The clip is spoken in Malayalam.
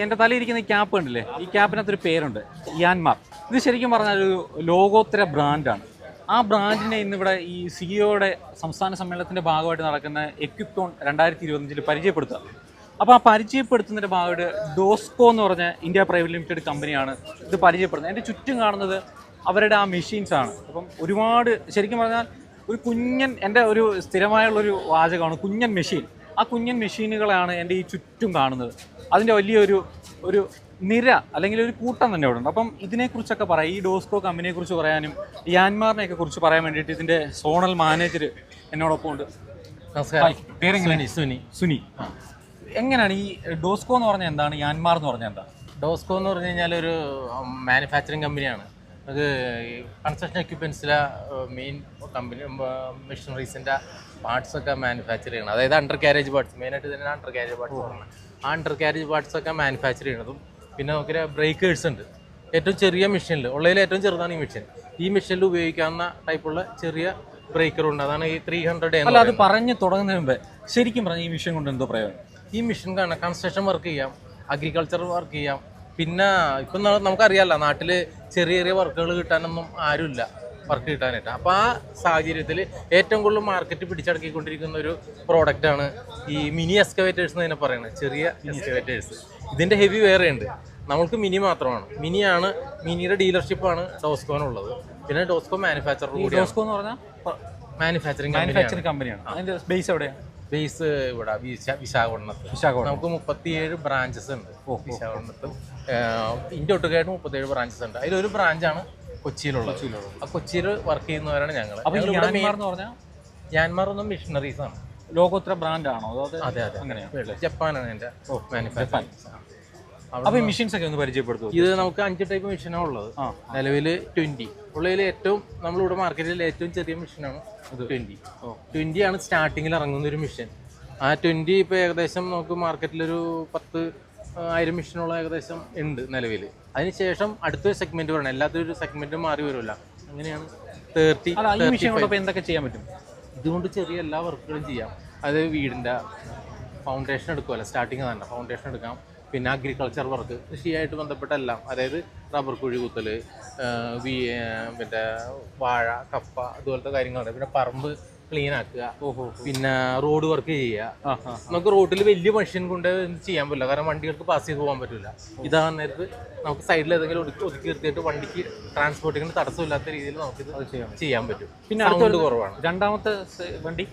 എൻ്റെ തലയിരിക്കുന്ന ഈ ക്യാപ്പ് കണ്ടില്ലേ, ഈ ക്യാപ്പിനകത്തൊരു പേരുണ്ട്, യാൻമാർ. ഇത് ശരിക്കും പറഞ്ഞാൽ ഒരു ലോകോത്തര ബ്രാൻഡാണ്. ആ ബ്രാൻഡിനെ ഇന്നിവിടെ ഈ സിഇഒയുടെ സംസ്ഥാന സമ്മേളനത്തിൻ്റെ ഭാഗമായിട്ട് നടക്കുന്ന എക്വിപ്റ്റോൺ 2025 പരിചയപ്പെടുത്തുക. അപ്പോൾ ആ പരിചയപ്പെടുത്തുന്നതിൻ്റെ ഭാഗമായിട്ട് ഡോസ്കോ എന്ന് പറഞ്ഞ ഇന്ത്യ പ്രൈവറ്റ് ലിമിറ്റഡ് കമ്പനിയാണ് ഇത് പരിചയപ്പെടുന്നത്. എൻ്റെ ചുറ്റും കാണുന്നത് അവരുടെ ആ മെഷീൻസാണ്. അപ്പം ഒരുപാട് ശരിക്കും പറഞ്ഞാൽ ഒരു കുഞ്ഞൻ, എൻ്റെ ഒരു സ്ഥിരമായുള്ളൊരു വാചകമാണ് കുഞ്ഞൻ മെഷീൻ. ആ കുഞ്ഞൻ മെഷീനുകളാണ് എൻ്റെ ഈ ചുറ്റും കാണുന്നത്. അതിൻ്റെ വലിയൊരു നിര അല്ലെങ്കിൽ ഒരു കൂട്ടം തന്നെ ഇവിടെ ഉണ്ട്. അപ്പം ഇതിനെക്കുറിച്ചൊക്കെ പറയാം, ഈ ഡോസ്കോ കമ്പനിയെക്കുറിച്ച് പറയാനും യാൻമാറിനെയൊക്കെ കുറിച്ച് പറയാൻ വേണ്ടിയിട്ട് ഇതിൻ്റെ സോണൽ മാനേജർ എന്നോടൊപ്പം ഉണ്ട്. നമസ്കാരം. പേരെങ്ങനെ? സുനി. എങ്ങനെയാണ് ഈ ഡോസ്കോ എന്ന് പറഞ്ഞാൽ എന്താണ്, യാൻമാർ എന്ന് പറഞ്ഞാൽ എന്താണ്? ഡോസ്കോ എന്ന് പറഞ്ഞു കഴിഞ്ഞാൽ ഒരു മാനുഫാക്ചറിങ് കമ്പനിയാണ്. അത് കൺസ്ട്രക്ഷൻ എക്യുപ്മെൻറ്റ്സിലെ മെയിൻ കമ്പനി, മെഷീനറീസിൻ്റെ പാർട്സൊക്കെ മാനുഫാക്ചർ ചെയ്യണം. അതായത് അണ്ടർ ക്യാരേജ് പാർട്സ്, മെയിനായിട്ട് തന്നെ അണ്ടർ ക്യാരേജ് പാർട്സ് പറഞ്ഞാൽ ആ അണ്ടർ ക്യാരേജ് പാർട്സൊക്കെ മാനുഫാക്ചർ ചെയ്യണതും. പിന്നെ നമുക്ക് ബ്രേക്കേഴ്സ് ഉണ്ട്. ഏറ്റവും ചെറിയ മെഷീനിൽ ഉള്ളതിൽ ഏറ്റവും ചെറുതാണ് ഈ മെഷീൻ. ഈ മെഷീനിൽ ഉപയോഗിക്കാവുന്ന ടൈപ്പുള്ള ചെറിയ ബ്രേക്കറുണ്ട്. അതാണ് ഈ 300. അല്ല, അത് പറഞ്ഞു തുടങ്ങുന്നതിന് മുമ്പ് ശരിക്കും പറഞ്ഞാൽ ഈ മെഷീൻ കൊണ്ട് എന്തോ പ്രയോജനം? ഈ മെഷീൻ കാരണം കൺസ്ട്രക്ഷൻ വർക്ക് ചെയ്യാം, അഗ്രികൾച്ചർ വർക്ക് ചെയ്യാം. പിന്നെ ഇപ്പം നമുക്കറിയാമല്ലോ, നാട്ടിൽ ചെറിയ ചെറിയ വർക്കുകൾ കിട്ടാനൊന്നും ആരുമില്ല, വർക്ക് കിട്ടാനായിട്ട്. അപ്പോൾ ആ സാഹചര്യത്തിൽ ഏറ്റവും കൂടുതൽ മാർക്കറ്റ് പിടിച്ചടക്കിക്കൊണ്ടിരിക്കുന്ന ഒരു പ്രോഡക്റ്റാണ് ഈ മിനി എക്സ്കവേറ്റേഴ്സ് എന്ന് തന്നെ പറയുന്നത്. ചെറിയ എക്സ്കവേറ്റേഴ്സ്. ഇതിൻ്റെ ഹെവി വേറെ ഉണ്ട്, നമ്മൾക്ക് മിനി മാത്രമാണ്. മിനിയുടെ ഡീലർഷിപ്പാണ് ഡോസ്കോനുള്ളത്. പിന്നെ ഡോസ്കോ മാനുഫാക്ചർ കൂടി. ഡോസ്കോ എന്ന് പറഞ്ഞാൽ മാനുഫാക്ചറിങ് കമ്പനിയാണ്. അതിൻ്റെ ബേസ് എവിടെയാണ്? ബേസ് ഇവിടെ വിശാഖപട്ടണത്ത്. നമുക്ക് 37 ബ്രാഞ്ചസ് ഉണ്ട് വിശാഖപട്ടണത്തും. ഇന്ത്യ ഒട്ടുകായിട്ട് 37 ബ്രാഞ്ചസ് ഉണ്ട്. അതിലൊരു ബ്രാഞ്ചാണ് കൊച്ചിയിലുള്ളത്. ആ കൊച്ചിയിൽ വർക്ക് ചെയ്യുന്നവരാണ് ഞങ്ങൾ. യാൻമാർ ഒന്നും മിഷനറീസ് ആണ്. ലോകോത്തര ബ്രാൻഡാണോ? അതെ, അങ്ങനെയാണ്. ജപ്പാനാണ് എൻ്റെ മാനുഫാക്ചറിങ്. അപ്പോൾ ഈ മെഷീൻസ് ഒക്കെ ഒന്ന് പരിചയപ്പെടുത്തും. ഇത് നമുക്ക് 5 ടൈപ്പ് മെഷീനാണ് ഉള്ളത്. നിലവിൽ 20 ഉള്ളതിൽ ഏറ്റവും നമ്മളിവിടെ മാർക്കറ്റിൽ ഏറ്റവും ചെറിയ മെഷീനാണ് 20 ആണ് സ്റ്റാർട്ടിങ്ങിൽ ഇറങ്ങുന്ന ഒരു മെഷീൻ. ആ 20 ഇപ്പോൾ ഏകദേശം നമുക്ക് മാർക്കറ്റിലൊരു 10,000 മെഷീനുള്ള ഏകദേശം ഉണ്ട് നിലവിൽ. അതിനുശേഷം അടുത്തൊരു സെഗ്മെന്റ് പറയണം, എല്ലാത്തിനും ഒരു സെഗ്മെന്റ് മാറി വരുമല്ല. അങ്ങനെയാണ് 30. എന്തൊക്കെ ചെയ്യാൻ പറ്റും ഇതുകൊണ്ട്? ചെറിയ എല്ലാ വർക്കുകളും ചെയ്യാം. അത് വീടിൻ്റെ ഫൗണ്ടേഷൻ എടുക്കുമല്ലോ, സ്റ്റാർട്ടിങ് തന്നെ ഫൗണ്ടേഷൻ എടുക്കാം. പിന്നെ അഗ്രികൾച്ചർ വർക്ക്, കൃഷിയായിട്ട് ബന്ധപ്പെട്ട എല്ലാം, അതായത് റബ്ബർ കുഴി കുത്തൽ, പിന്നെ വാഴ, കപ്പ, അതുപോലത്തെ കാര്യങ്ങളുണ്ട്. പിന്നെ പറമ്പ് ക്ലീൻ ആക്കുക. പിന്നെ റോഡ് വർക്ക് ചെയ്യുക. നമുക്ക് റോഡിൽ വലിയ മെഷീൻ കൊണ്ട് ചെയ്യാൻ പറ്റില്ല, കാരണം വണ്ടികൾക്ക് പാസ് ചെയ്ത് പോകാൻ പറ്റില്ല. ഇതാകുന്ന നേരത്ത് നമുക്ക് സൈഡിൽ ഏതെങ്കിലും ഒതുക്കി നിർത്തിയിട്ട് വണ്ടിക്ക് ട്രാൻസ്പോർട്ടിങ്ങിന് തടസ്സമില്ലാത്ത രീതിയിൽ നമുക്ക് ചെയ്യാൻ പറ്റും. പിന്നെ അതുകൊണ്ട് കുറവാണ്. രണ്ടാമത്തെ വണ്ടി